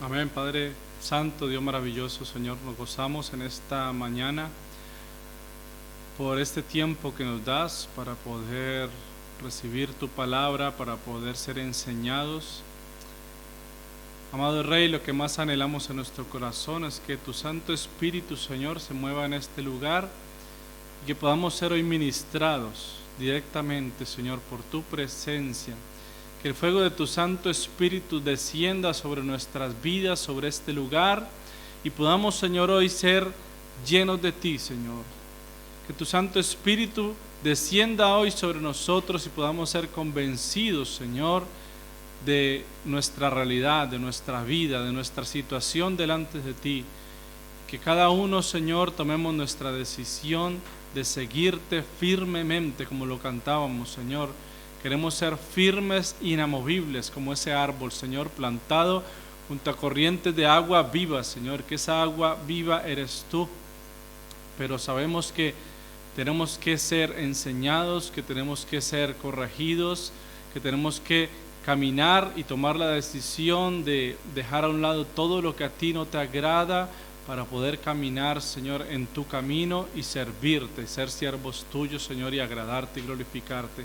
Amén, Padre Santo, Dios maravilloso, Señor, nos gozamos en esta mañana por este tiempo que nos das para poder recibir tu palabra, para poder ser enseñados. Amado Rey, lo que más anhelamos en nuestro corazón es que tu Santo Espíritu, Señor, se mueva en este lugar y que podamos ser hoy ministrados directamente, Señor, por tu presencia. Que el fuego de tu Santo Espíritu descienda sobre nuestras vidas, sobre este lugar, y podamos, Señor, hoy ser llenos de ti, Señor. Que tu Santo Espíritu descienda hoy sobre nosotros y podamos ser convencidos, Señor, de nuestra realidad, de nuestra vida, de nuestra situación delante de ti. Que cada uno, Señor, tomemos nuestra decisión de seguirte firmemente, como lo cantábamos, Señor. Queremos ser firmes, inamovibles, como ese árbol, Señor, plantado junto a corrientes de agua viva, Señor, que esa agua viva eres tú. Pero sabemos que tenemos que ser enseñados, que tenemos que ser corregidos, que tenemos que caminar y tomar la decisión de dejar a un lado todo lo que a ti no te agrada para poder caminar, Señor, en tu camino y servirte, ser siervos tuyos, Señor, y agradarte y glorificarte.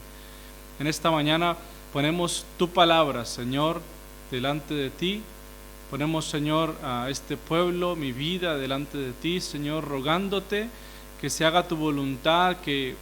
En esta mañana ponemos tu palabra, Señor, delante de ti. Ponemos, Señor, a este pueblo, mi vida, delante de ti, Señor, rogándote que se haga tu voluntad, que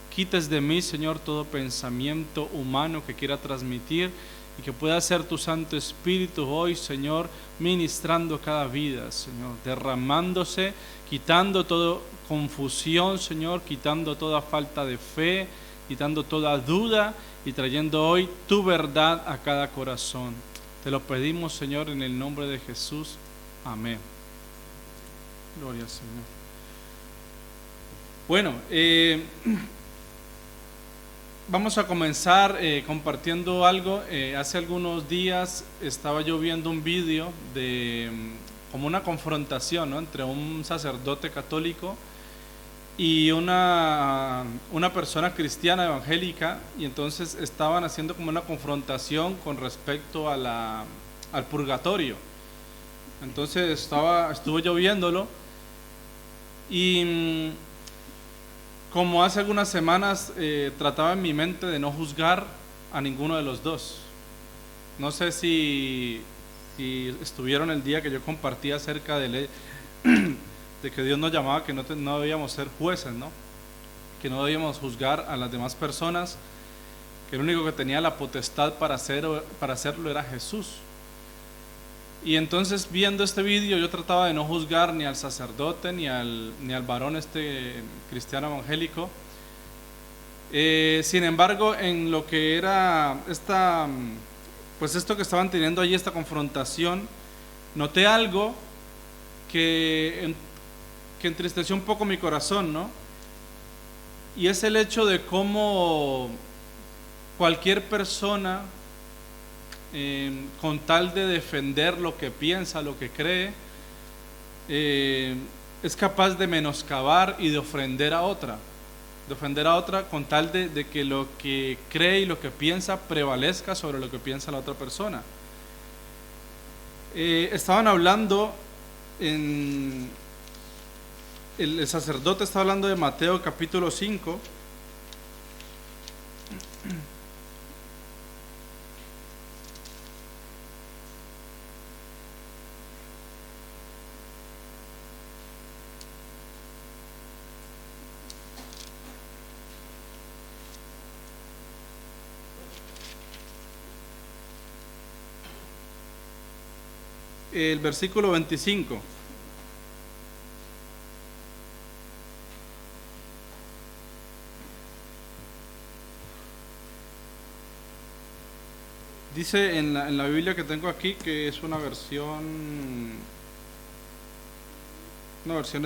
quites de mí, Señor, todo pensamiento humano que quiera transmitir y que pueda ser tu Santo Espíritu hoy, Señor, ministrando cada vida, Señor, derramándose, quitando toda confusión, Señor, quitando toda falta de fe, quitando toda duda y trayendo hoy tu verdad a cada corazón. Te lo pedimos, Señor, en el nombre de Jesús. Amén. Gloria al Señor. Bueno, vamos a comenzar compartiendo algo. Hace algunos días estaba yo viendo un vídeo de como una confrontación, ¿no?, entre un sacerdote católico y una persona cristiana evangélica, y entonces estaban haciendo como una confrontación con respecto a al purgatorio. Entonces estuve yo viéndolo y como hace algunas semanas trataba en mi mente de no juzgar a ninguno de los dos. No sé si estuvieron el día que yo compartí acerca de que Dios nos llamaba, que no debíamos ser jueces, ¿no?, que no debíamos juzgar a las demás personas, que el único que tenía la potestad para hacerlo era Jesús. Y entonces, viendo este vídeo, yo trataba de no juzgar ni al sacerdote ni al varón cristiano evangélico. Sin embargo, en lo que era esto que estaban teniendo allí, esta confrontación, noté algo que entristeció un poco mi corazón, ¿no? Y es el hecho de cómo cualquier persona, con tal de defender lo que piensa, lo que cree, es capaz de menoscabar y de ofender a otra con tal de que lo que cree y lo que piensa prevalezca sobre lo que piensa la otra persona. Estaban hablando el sacerdote está hablando de Mateo capítulo 5. El versículo 25. Dice en la Biblia que tengo aquí, que es una versión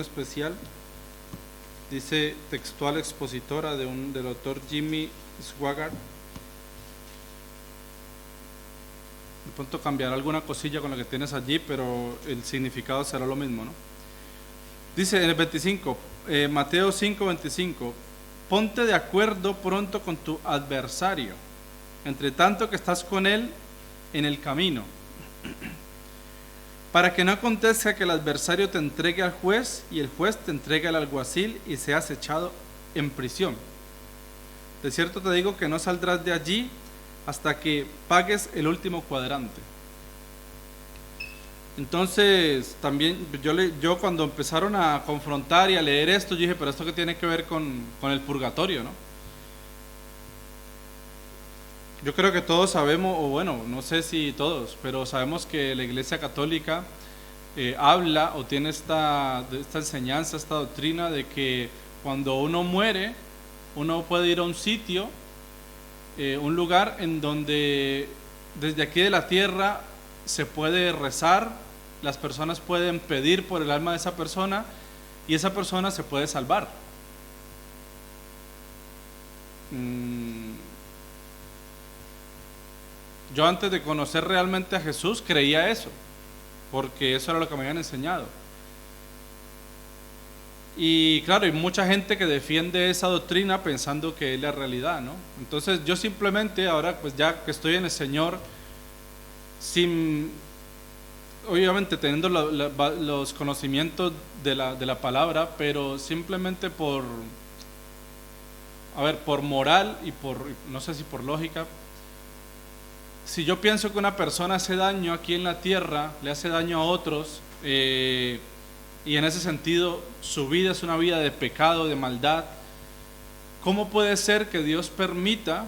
especial, dice textual expositora del autor Jimmy Swaggart. De pronto cambiará alguna cosilla con lo que tienes allí, pero el significado será lo mismo, ¿no? Dice en el 25, Mateo 5:25, ponte de acuerdo pronto con tu adversario, entre tanto que estás con él en el camino. para que no acontezca que el adversario te entregue al juez y el juez te entregue al alguacil y seas echado en prisión. De cierto te digo que no saldrás de allí hasta que pagues el último cuadrante. Entonces, también yo cuando empezaron a confrontar y a leer esto, yo dije, pero esto qué tiene que ver con el purgatorio, ¿no? Yo creo que todos sabemos, o bueno, no sé si todos, pero sabemos que la Iglesia Católica habla o tiene esta enseñanza, esta doctrina de que cuando uno muere, uno puede ir a un sitio, un lugar en donde desde aquí de la tierra se puede rezar, las personas pueden pedir por el alma de esa persona y esa persona se puede salvar. Yo antes de conocer realmente a Jesús creía eso, porque eso era lo que me habían enseñado. Y claro, hay mucha gente que defiende esa doctrina pensando que es la realidad, ¿no? Entonces yo simplemente ahora, pues ya que estoy en el Señor, obviamente teniendo los conocimientos de la palabra, pero simplemente por moral y no sé si por lógica, si yo pienso que una persona hace daño aquí en la tierra, le hace daño a otros, y en ese sentido su vida es una vida de pecado, de maldad, ¿cómo puede ser que Dios permita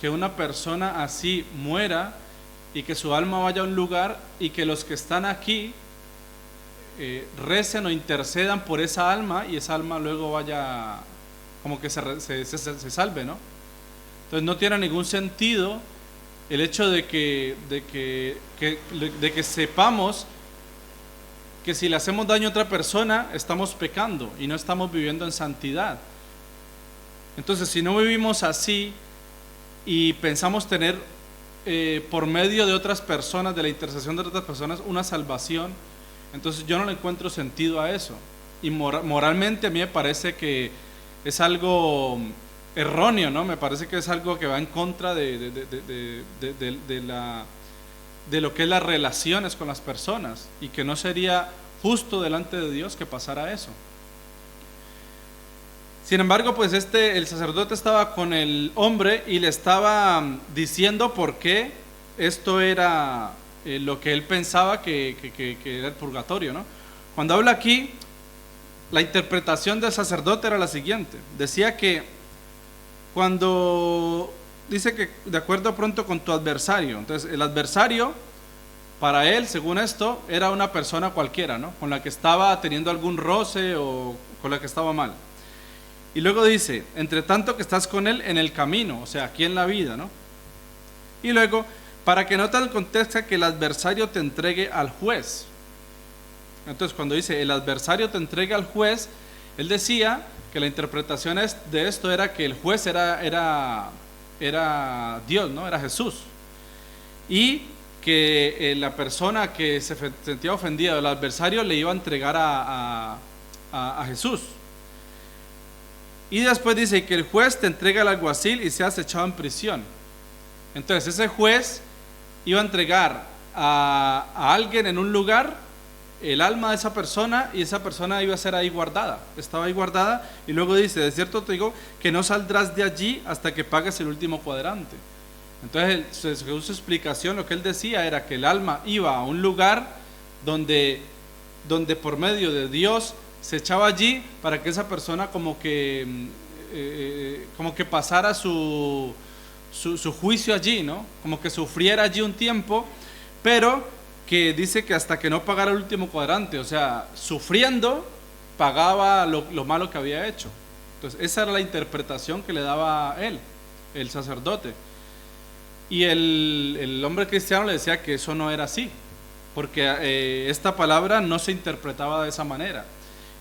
que una persona así muera y que su alma vaya a un lugar y que los que están aquí recen o intercedan por esa alma y esa alma luego vaya como que se salve, ¿no? Entonces no tiene ningún sentido el hecho de que sepamos que si le hacemos daño a otra persona estamos pecando y no estamos viviendo en santidad. Entonces si no vivimos así y pensamos tener por medio de otras personas, de la intercesión de otras personas, una salvación, entonces yo no le encuentro sentido a eso. Y moralmente a mí me parece que es algo erróneo, ¿no? Me parece que es algo que va en contra de lo que es las relaciones con las personas y que no sería justo delante de Dios que pasara eso. Sin embargo, pues el sacerdote estaba con el hombre y le estaba diciendo por qué esto era lo que él pensaba que era el purgatorio, ¿no? Cuando habla aquí, la interpretación del sacerdote era la siguiente. Decía que cuando dice que de acuerdo pronto con tu adversario, entonces el adversario para él, según esto, era una persona cualquiera, ¿no? Con la que estaba teniendo algún roce o con la que estaba mal. Y luego dice, entre tanto que estás con él en el camino, o sea, aquí en la vida, ¿no? Y luego, para que no te acontezca que el adversario te entregue al juez. Entonces, cuando dice el adversario te entregue al juez, él decía que la interpretación de esto era que el juez era Dios, ¿no? Era Jesús. Y que la persona que se sentía ofendida del adversario le iba a entregar a Jesús. Y después dice que el juez te entrega al alguacil y seas echado en prisión. Entonces ese juez iba a entregar a alguien en un lugar el alma de esa persona y esa persona iba a ser ahí guardada, estaba ahí guardada, y luego dice, de cierto te digo que no saldrás de allí hasta que pagues el último cuadrante. Entonces según su explicación, lo que él decía era que el alma iba a un lugar donde por medio de Dios se echaba allí para que esa persona como que pasara su juicio allí, ¿no? Como que sufriera allí un tiempo, pero que dice que hasta que no pagara el último cuadrante, o sea, sufriendo, pagaba lo malo que había hecho. Entonces esa era la interpretación que le daba él, el sacerdote. Y el hombre cristiano le decía que eso no era así, porque esta palabra no se interpretaba de esa manera.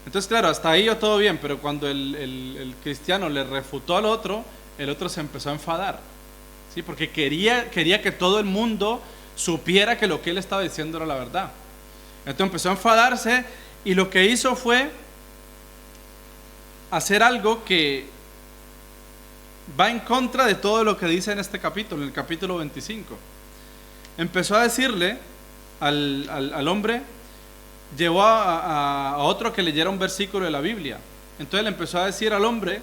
Entonces, claro, hasta ahí yo todo bien, pero cuando el cristiano le refutó al otro, el otro se empezó a enfadar, ¿sí? Porque quería que todo el mundo supiera que lo que él estaba diciendo era la verdad. Entonces empezó a enfadarse y lo que hizo fue hacer algo que va en contra de todo lo que dice en este capítulo, en el capítulo 25. Empezó a decirle al hombre llevó a otro que leyera un versículo de la Biblia. Entonces le empezó a decir al hombre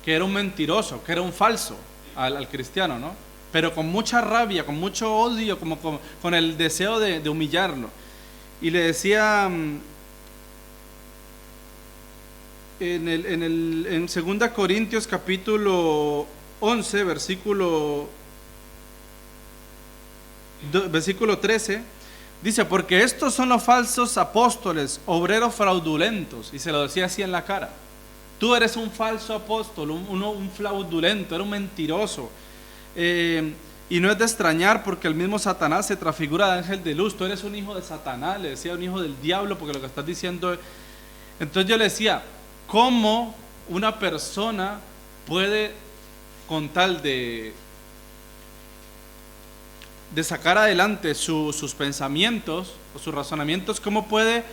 que era un mentiroso, que era un falso, al cristiano, ¿no? Pero con mucha rabia, con mucho odio, como con el deseo de humillarlo. Y le decía en 2 Corintios capítulo 11, versículo 13, dice: porque estos son los falsos apóstoles, obreros fraudulentos, y se lo decía así en la cara. Tú eres un falso apóstol, un fraudulento, eres un mentiroso. Y no es de extrañar, porque el mismo Satanás se transfigura de ángel de luz. Tú eres un hijo de Satanás, le decía, un hijo del diablo, porque lo que estás diciendo. Entonces yo le decía, ¿cómo una persona puede, con tal de sacar adelante sus pensamientos o sus razonamientos, cómo puede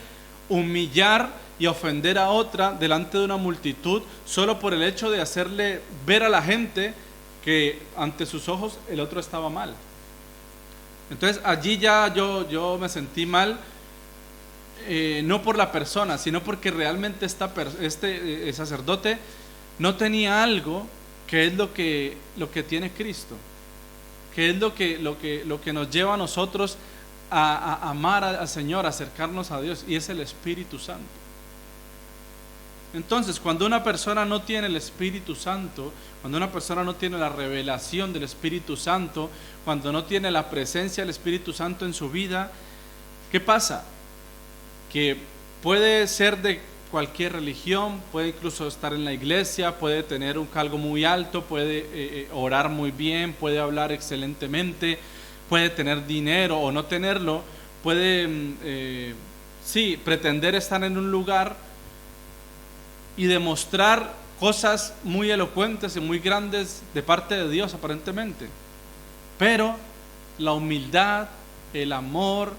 humillar y ofender a otra delante de una multitud solo por el hecho de hacerle ver a la gente que ante sus ojos el otro estaba mal? Entonces allí ya yo me sentí mal, no por la persona, sino porque realmente este sacerdote no tenía algo que es lo que tiene Cristo, que es lo que nos lleva a nosotros a amar al Señor, a acercarnos a Dios, y es el Espíritu Santo. Entonces, cuando una persona no tiene el Espíritu Santo, cuando una persona no tiene la revelación del Espíritu Santo, cuando no tiene la presencia del Espíritu Santo en su vida, ¿qué pasa? Que puede ser de cualquier religión, puede incluso estar en la iglesia, puede tener un cargo muy alto, puede orar muy bien, puede hablar excelentemente, puede tener dinero o no tenerlo, puede pretender estar en un lugar y demostrar cosas muy elocuentes y muy grandes de parte de Dios aparentemente, pero la humildad, el amor,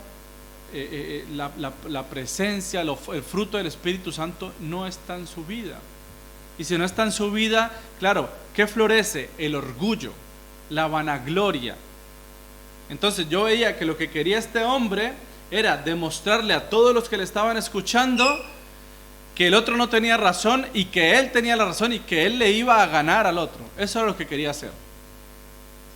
la presencia, el fruto del Espíritu Santo no está en su vida. Y si no está en su vida, claro, ¿qué florece? El orgullo, la vanagloria. Entonces yo veía que lo que quería este hombre era demostrarle a todos los que le estaban escuchando que el otro no tenía razón y que él tenía la razón y que él le iba a ganar al otro. Eso era lo que quería hacer.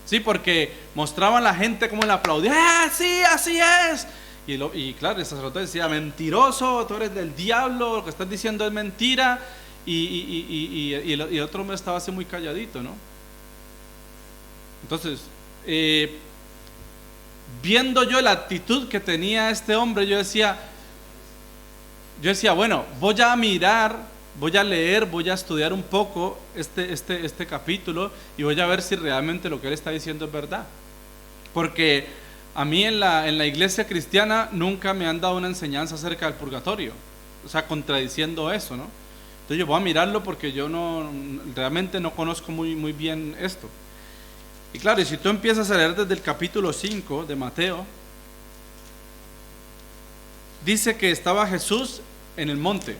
Sí, porque mostraban a la gente cómo le aplaudía. ¡Ah, sí, así es! Y claro, el sacerdote decía: mentiroso, tú eres del diablo, lo que estás diciendo es mentira. Y el otro hombre estaba así muy calladito, ¿no? Entonces, viendo yo la actitud que tenía este hombre, yo decía, bueno, voy a mirar, voy a leer, voy a estudiar un poco este capítulo y voy a ver si realmente lo que él está diciendo es verdad. Porque a mí en la iglesia cristiana nunca me han dado una enseñanza acerca del purgatorio, o sea, contradiciendo eso, ¿no? Entonces yo voy a mirarlo porque yo realmente no conozco muy bien esto. Y claro, y si tú empiezas a leer desde el capítulo 5 de Mateo, dice que estaba Jesús en el monte,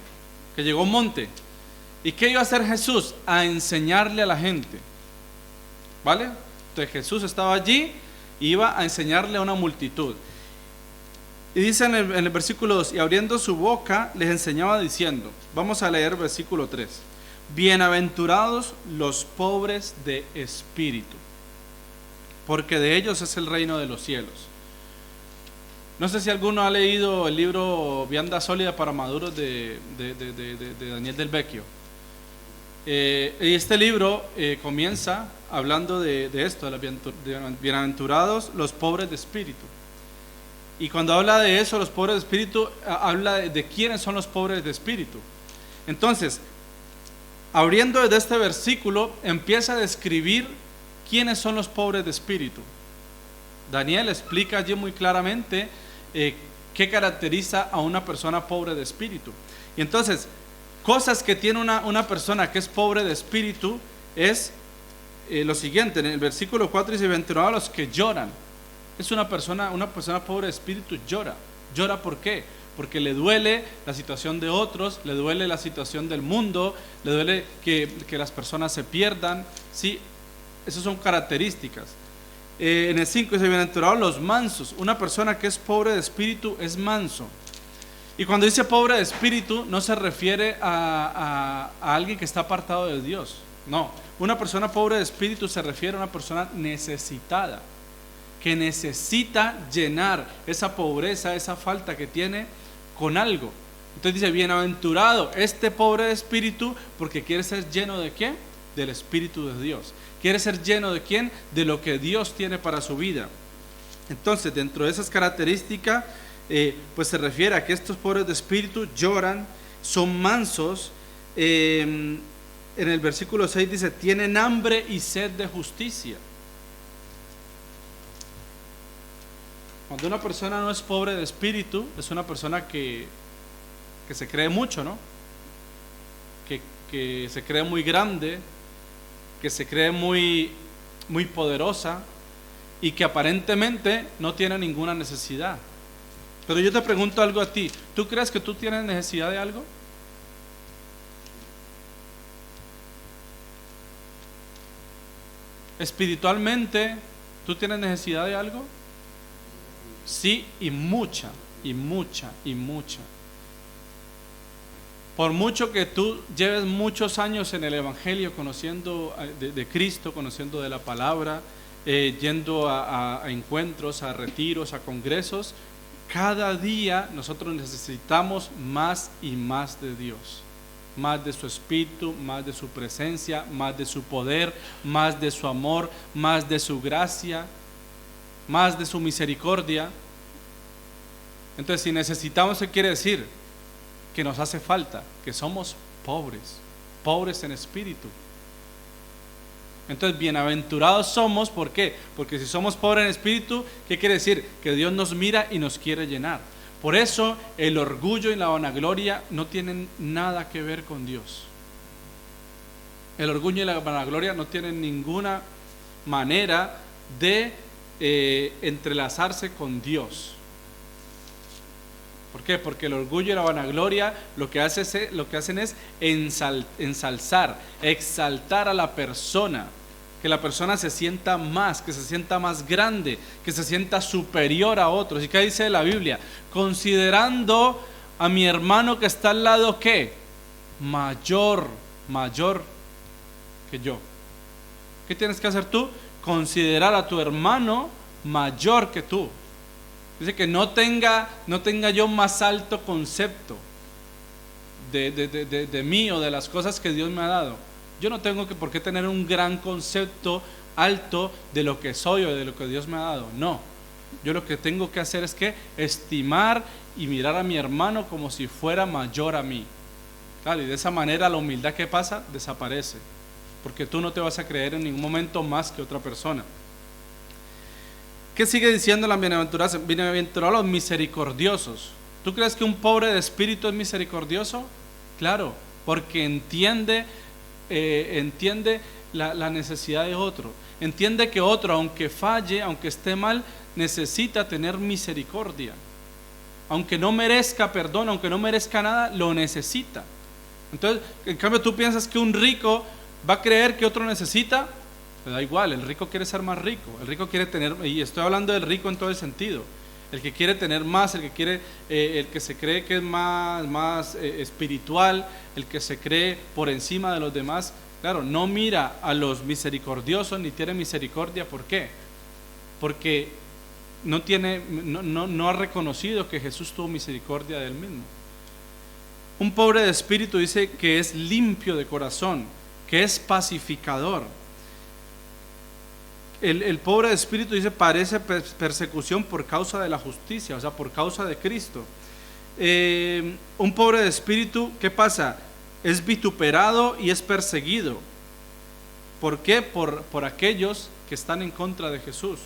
que llegó a un monte. ¿Y qué iba a hacer Jesús? A enseñarle a la gente, ¿vale? Entonces Jesús estaba allí y iba a enseñarle a una multitud. Y dice en el versículo 2, y abriendo su boca les enseñaba diciendo, vamos a leer versículo 3, bienaventurados los pobres de espíritu, porque de ellos es el reino de los cielos. No sé si alguno ha leído el libro Vianda Sólida para Maduros de Daniel Del Vecchio. Y este libro comienza hablando de esto, de bienaventurados los pobres de espíritu. Y cuando habla de eso, los pobres de espíritu, habla de quiénes son los pobres de espíritu. Entonces, abriendo desde este versículo, empieza a describir quiénes son los pobres de espíritu. Daniel explica allí muy claramente qué caracteriza a una persona pobre de espíritu. Y entonces, cosas que tiene una persona que es pobre de espíritu es lo siguiente. En el versículo 4 dice: bienaventurados los que lloran. Es una persona pobre de espíritu llora. ¿Llora por qué? Porque le duele la situación de otros, le duele la situación del mundo, le duele que las personas se pierdan. Sí, esas son características. En el 5 dice: bienaventurados los mansos. Una persona que es pobre de espíritu es manso. Y cuando dice pobre de espíritu, no se refiere a alguien que está apartado de Dios. No, una persona pobre de espíritu se refiere a una persona necesitada, que necesita llenar esa pobreza, esa falta que tiene con algo. Entonces dice, bienaventurado este pobre de espíritu, porque quiere ser lleno ¿de qué? Del Espíritu de Dios. Quiere ser lleno ¿de quién? De lo que Dios tiene para su vida. Entonces, dentro de esas características, pues se refiere a que estos pobres de espíritu lloran, son mansos. En el versículo 6 dice, tienen hambre y sed de justicia. Cuando una persona no es pobre de espíritu, es una persona que se cree mucho, ¿no? Que se cree muy grande, que se cree muy, muy poderosa y que aparentemente no tiene ninguna necesidad. Pero yo te pregunto algo a ti, ¿tú crees que tú tienes necesidad de algo? Espiritualmente, ¿tú tienes necesidad de algo? Sí, y mucha, y mucha, y mucha. Por mucho que tú lleves muchos años en el Evangelio conociendo de Cristo, conociendo de la palabra, yendo a encuentros, a retiros, a congresos, cada día nosotros necesitamos más y más de Dios, más de su Espíritu, más de su presencia, más de su poder, más de su amor, más de su gracia, más de su misericordia. Entonces, si necesitamos, ¿qué quiere decir? Que nos hace falta, que somos pobres en espíritu. Entonces, bienaventurados somos, ¿por qué? Porque si somos pobres en espíritu, ¿qué quiere decir? Que Dios nos mira y nos quiere llenar. Por eso, el orgullo y la vanagloria no tienen nada que ver con Dios. El orgullo y la vanagloria no tienen ninguna manera de entrelazarse con Dios. ¿Por qué? Porque el orgullo y la vanagloria lo que hacen es ensalzar, exaltar a la persona, que la persona se sienta más, que se sienta más grande, que se sienta superior a otros. ¿Y qué dice la Biblia? Considerando a mi hermano que está al lado, ¿qué? Mayor que yo. ¿Qué tienes que hacer tú? Considerar a tu hermano mayor que tú. Dice que no tenga yo más alto concepto de mí o de las cosas que Dios me ha dado. Yo no tengo por qué tener un gran concepto alto de lo que soy o de lo que Dios me ha dado. No, yo lo que tengo que hacer es que estimar y mirar a mi hermano como si fuera mayor a mí. Claro, y de esa manera la humildad, ¿qué pasa? Desaparece, porque tú no te vas a creer en ningún momento más que otra persona. ¿Qué sigue diciendo la bienaventuranza? Bienaventurados los misericordiosos. ¿Tú crees que un pobre de espíritu es misericordioso? Claro, porque entiende la necesidad de otro. Entiende que otro, aunque falle, aunque esté mal, necesita tener misericordia. Aunque no merezca perdón, aunque no merezca nada, lo necesita. Entonces, en cambio, tú piensas que un rico va a creer que otro necesita. Le da igual, el rico quiere ser más rico, el rico quiere tener, y estoy hablando del rico en todo el sentido, el que quiere tener más, el que se cree que es más espiritual, el que se cree por encima de los demás, claro, no mira a los misericordiosos ni tiene misericordia. ¿Por qué? Porque no ha reconocido que Jesús tuvo misericordia de él mismo. Un pobre de espíritu dice que es limpio de corazón, que es pacificador. El pobre de espíritu dice padece persecución por causa de la justicia, o sea, por causa de Cristo. Un pobre de espíritu, ¿qué pasa? Es vituperado y es perseguido. ¿Por qué? Por aquellos que están en contra de Jesús.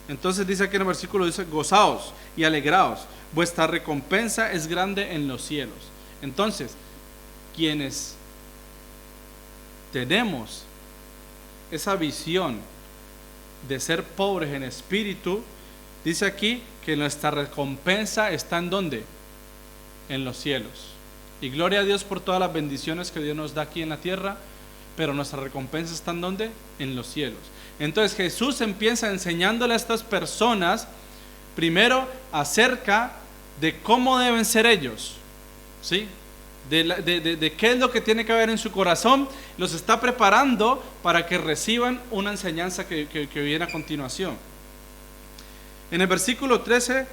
Entonces dice aquí en el versículo, dice, gozaos y alegraos, vuestra recompensa es grande en los cielos. Entonces, quienes tenemos esa visión de ser pobres en espíritu, dice aquí que nuestra recompensa está ¿en dónde? En los cielos. Y gloria a Dios por todas las bendiciones que Dios nos da aquí en la tierra, pero nuestra recompensa está ¿en dónde? En los cielos. Entonces Jesús empieza enseñándole a estas personas, primero acerca de cómo deben ser ellos, ¿sí? De qué es lo que tiene que haber en su corazón. Los está preparando para que reciban una enseñanza que viene a continuación. En el versículo 13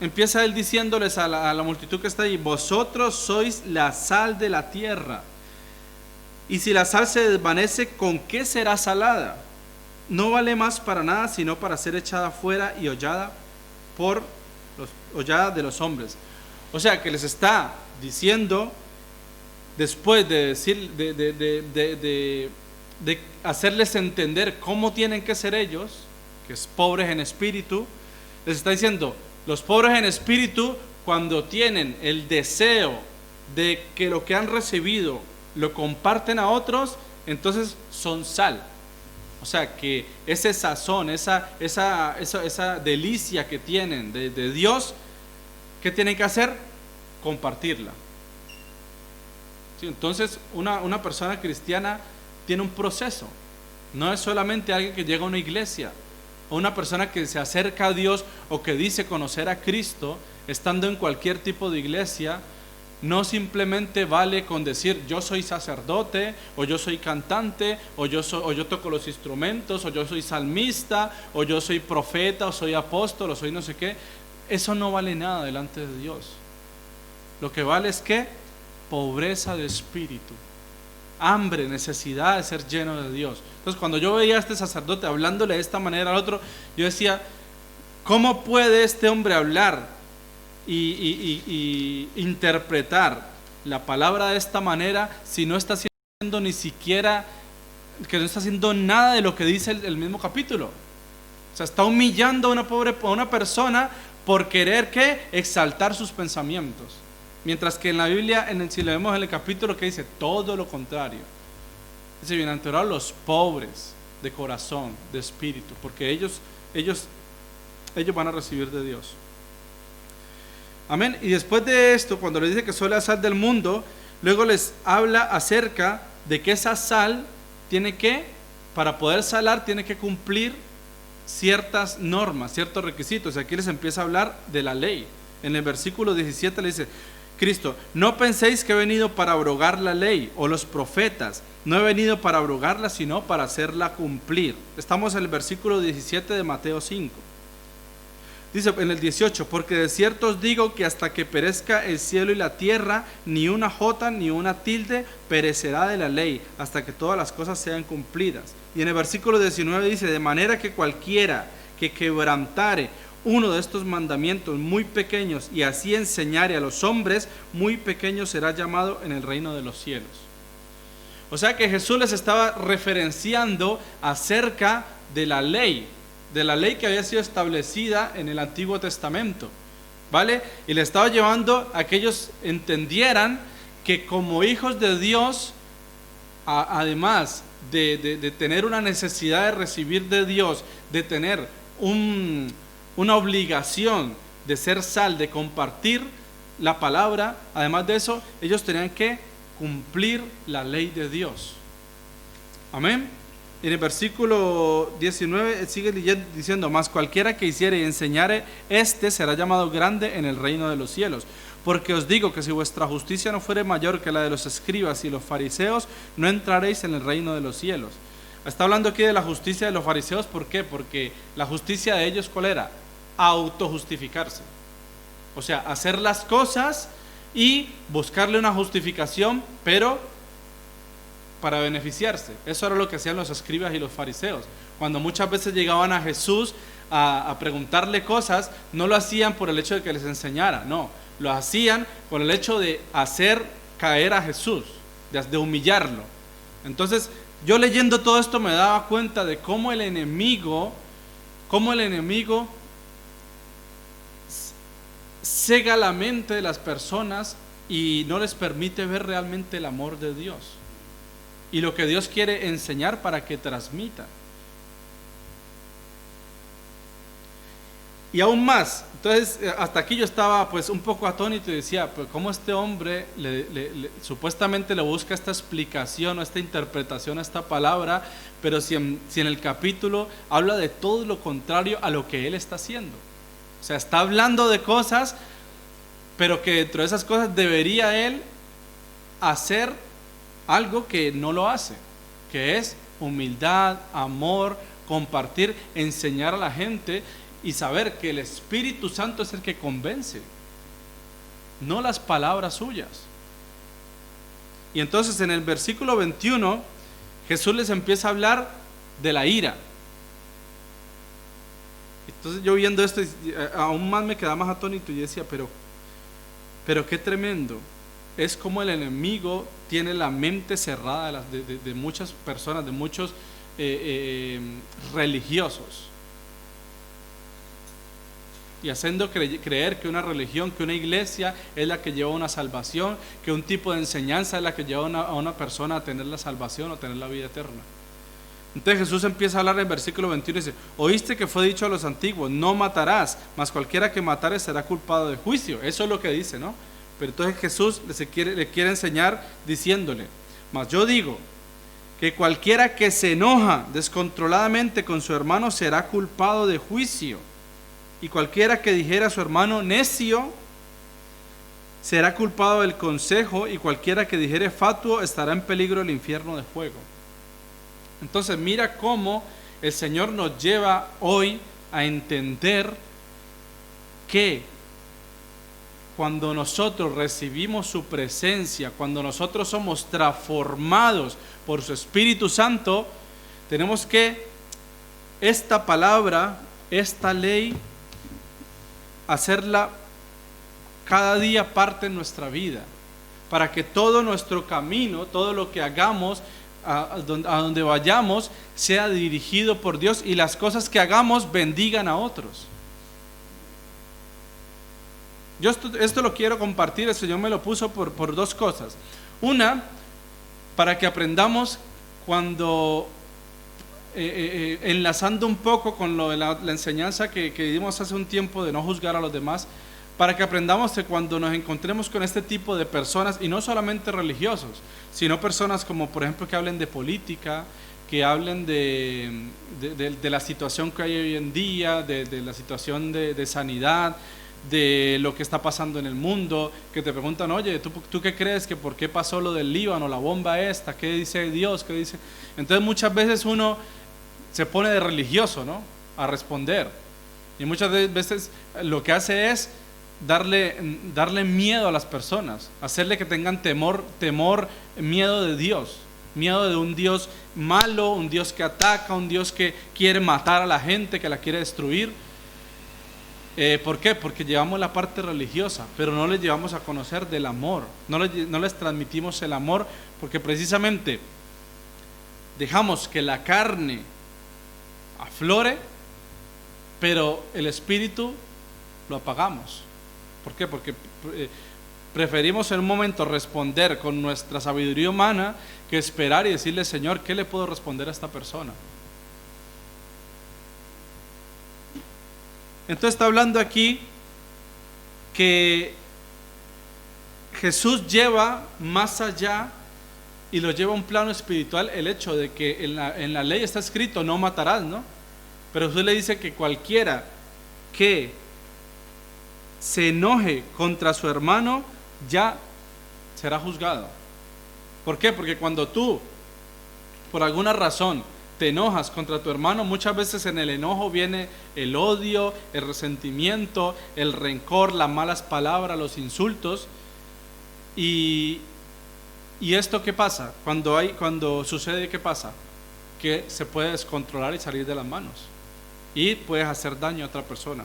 empieza él diciéndoles a la multitud que está ahí: vosotros sois la sal de la tierra, y si la sal se desvanece, ¿con qué será salada? No vale más para nada, sino para ser echada fuera y hollada de los hombres. O sea, que les está diciendo, después de decir, de hacerles entender cómo tienen que ser ellos, que es pobres en espíritu, les está diciendo: los pobres en espíritu, cuando tienen el deseo de que lo que han recibido lo comparten a otros, entonces son sal. O sea, que ese sazón, esa delicia que tienen de Dios, ¿qué tienen que hacer? Compartirla. ¿Sí? Entonces, una persona cristiana tiene un proceso. No es solamente alguien que llega a una iglesia, o una persona que se acerca a Dios o que dice conocer a Cristo, estando en cualquier tipo de iglesia. No simplemente vale con decir yo soy sacerdote, o yo soy cantante, o yo toco los instrumentos, o yo soy salmista, o yo soy profeta, o soy apóstol, o soy no sé qué. Eso no vale nada delante de Dios. Lo que vale es que pobreza de espíritu, hambre, necesidad de ser lleno de Dios. Entonces, cuando yo veía a este sacerdote hablándole de esta manera al otro, yo decía: ¿cómo puede este hombre hablar y interpretar la palabra de esta manera si no está haciendo ni siquiera, que no está haciendo nada de lo que dice el mismo capítulo? O sea, está humillando a una persona por querer exaltar sus pensamientos, mientras que en la Biblia, si le vemos en el capítulo, que dice todo lo contrario. Dice: bienaventurados los pobres de corazón, de espíritu, porque ellos van a recibir de Dios. Amén. Y después de esto, cuando les dice que soy la sal del mundo, luego les habla acerca de que esa sal para poder salar, tiene que cumplir ciertas normas, ciertos requisitos. Aquí les empieza a hablar de la ley. En el versículo 17 le dice Cristo: no penséis que he venido para abrogar la ley o los profetas. No he venido para abrogarla, sino para hacerla cumplir. Estamos en el versículo 17 de Mateo 5. Dice en el 18: porque de cierto os digo que hasta que perezca el cielo y la tierra, ni una jota ni una tilde perecerá de la ley, hasta que todas las cosas sean cumplidas. Y en el versículo 19 dice: de manera que cualquiera que quebrantare uno de estos mandamientos muy pequeños y así enseñare a los hombres, muy pequeño será llamado en el reino de los cielos. O sea que Jesús les estaba referenciando acerca de la ley que había sido establecida en el Antiguo Testamento, ¿vale? Y le estaba llevando a que ellos entendieran que como hijos de Dios, además de tener una necesidad de recibir de Dios, de tener una obligación de ser sal, de compartir la palabra, además de eso, ellos tenían que cumplir la ley de Dios. Amén. En el versículo 19 sigue diciendo: mas cualquiera que hiciere y enseñare, será llamado grande en el reino de los cielos. Porque os digo que si vuestra justicia no fuere mayor que la de los escribas y los fariseos, no entraréis en el reino de los cielos. Está hablando aquí de la justicia de los fariseos. ¿Por qué? Porque la justicia de ellos, ¿cuál era? Autojustificarse. O sea, hacer las cosas y buscarle una justificación, pero para beneficiarse. Eso era lo que hacían los escribas y los fariseos. Cuando muchas veces llegaban a Jesús a preguntarle cosas, no lo hacían por el hecho de que les enseñara, no, lo hacían por el hecho de hacer caer a Jesús, de humillarlo. Entonces, yo leyendo todo esto me daba cuenta de cómo el enemigo cega la mente de las personas y no les permite ver realmente el amor de Dios y lo que Dios quiere enseñar para que transmita. Y aún más, entonces hasta aquí yo estaba pues un poco atónito y decía, pues cómo este hombre supuestamente le busca esta explicación o esta interpretación a esta palabra, pero si en el capítulo habla de todo lo contrario a lo que él está haciendo. O sea, está hablando de cosas pero que dentro de esas cosas debería él hacer algo que no lo hace, que es humildad, amor, compartir, enseñar a la gente y saber que el Espíritu Santo es el que convence, no las palabras suyas. Y entonces en el versículo 21 Jesús les empieza a hablar de la ira. Entonces yo viendo esto aún más me quedaba más atónito y decía, pero qué tremendo es como el enemigo tiene la mente cerrada de muchas personas, de muchos religiosos, y haciendo creer que una religión, que una iglesia es la que lleva una salvación, que un tipo de enseñanza es la que lleva a una persona a tener la salvación o tener la vida eterna. Entonces Jesús empieza a hablar en el versículo 21 y dice: oíste que fue dicho a los antiguos, no matarás, mas cualquiera que matare será culpado de juicio. Eso es lo que dice, ¿no? Pero entonces Jesús le quiere enseñar diciéndole: mas yo digo que cualquiera que se enoja descontroladamente con su hermano será culpado de juicio, y cualquiera que dijera a su hermano necio será culpado del consejo, y cualquiera que dijere fatuo estará en peligro del infierno de fuego. Entonces mira cómo el Señor nos lleva hoy a entender que cuando nosotros recibimos su presencia, cuando nosotros somos transformados por su Espíritu Santo, tenemos que esta palabra, esta ley, hacerla cada día parte de nuestra vida, para que todo nuestro camino, todo lo que hagamos, a donde vayamos, sea dirigido por Dios, y las cosas que hagamos bendigan a otros. Yo esto lo quiero compartir. El Señor me lo puso por dos cosas. Una, para que aprendamos cuando enlazando un poco con lo de la enseñanza que dimos hace un tiempo de no juzgar a los demás, para que aprendamos que cuando nos encontremos con este tipo de personas, y no solamente religiosos, sino personas como por ejemplo que hablen de política, que hablen de la situación que hay hoy en día, de la situación de sanidad, de lo que está pasando en el mundo, que te preguntan: oye, ¿tú qué crees? Que ¿por qué pasó lo del Líbano, la bomba esta? ¿Qué dice Dios? ¿Qué dice? Entonces muchas veces uno se pone de religioso, ¿no?, a responder, y muchas veces lo que hace es darle miedo a las personas, hacerle que tengan temor, miedo de Dios, miedo de un Dios malo, un Dios que ataca, un Dios que quiere matar a la gente, que la quiere destruir. ¿Por qué? Porque llevamos la parte religiosa, pero no les llevamos a conocer del amor, no les transmitimos el amor, porque precisamente dejamos que la carne aflore, pero el espíritu lo apagamos. ¿Por qué? Porque preferimos en un momento responder con nuestra sabiduría humana que esperar y decirle: Señor, ¿qué le puedo responder a esta persona? Entonces está hablando aquí que Jesús lleva más allá y lo lleva a un plano espiritual, el hecho de que en la ley está escrito: no matarás, ¿no? Pero Jesús le dice que cualquiera que se enoje contra su hermano ya será juzgado. ¿Por qué? Porque cuando tú, por alguna razón, te enojas contra tu hermano, muchas veces en el enojo viene el odio, el resentimiento, el rencor, las malas palabras, los insultos. Y esto, ¿qué pasa? Cuando sucede, ¿qué pasa? Que se puede descontrolar y salir de las manos, y puedes hacer daño a otra persona.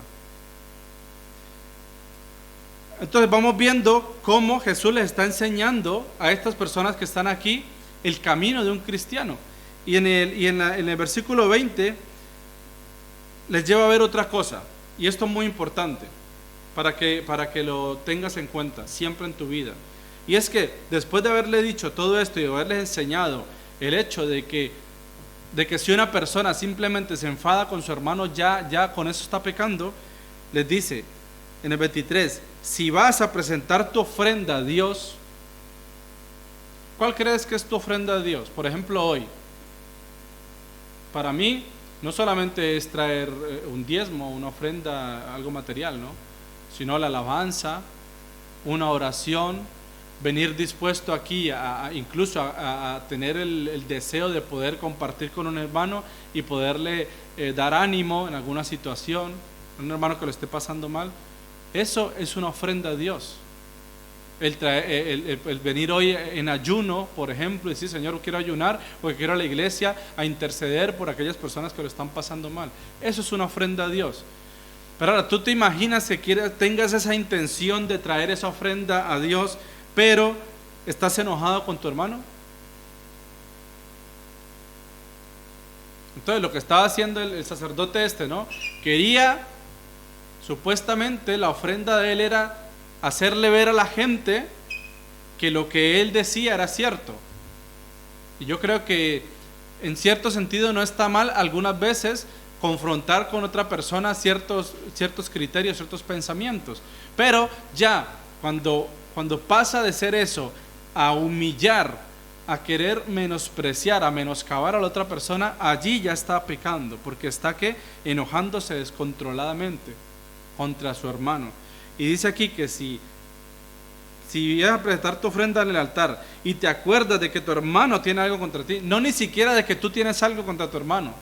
Entonces vamos viendo cómo Jesús les está enseñando a estas personas que están aquí el camino de un cristiano. Y en el versículo 20 les lleva a ver otra cosa, y esto es muy importante para que lo tengas en cuenta siempre en tu vida. Y es que después de haberle dicho todo esto y de haberles enseñado el hecho de que si una persona simplemente se enfada con su hermano, ya con eso está pecando, les dice en el 23: si vas a presentar tu ofrenda a Dios, ¿cuál crees que es tu ofrenda a Dios? Por ejemplo, hoy, para mí, no solamente es traer un diezmo, una ofrenda, algo material, ¿no?, sino la alabanza, una oración, venir dispuesto aquí incluso a tener el deseo de poder compartir con un hermano y poderle dar ánimo en alguna situación, un hermano que lo esté pasando mal. Eso es una ofrenda a Dios. El venir hoy en ayuno, por ejemplo, y decir: Señor, quiero ayunar porque quiero ir a la iglesia a interceder por aquellas personas que lo están pasando mal. Eso es una ofrenda a Dios. Pero ahora, ¿tú te imaginas que tengas esa intención de traer esa ofrenda a Dios, pero estás enojado con tu hermano? Entonces, lo que estaba haciendo el sacerdote ¿no? Quería, supuestamente, la ofrenda de él era hacerle ver a la gente que lo que él decía era cierto. Y yo creo que en cierto sentido no está mal algunas veces confrontar con otra persona ciertos criterios, ciertos pensamientos. Pero ya, cuando pasa de ser eso a humillar, a querer menospreciar, a menoscabar a la otra persona, allí ya está pecando, porque está enojándose descontroladamente contra su hermano. Y dice aquí que si vas a presentar tu ofrenda en el altar y te acuerdas de que tu hermano tiene algo contra ti, no ni siquiera de que tú tienes algo contra tu hermano,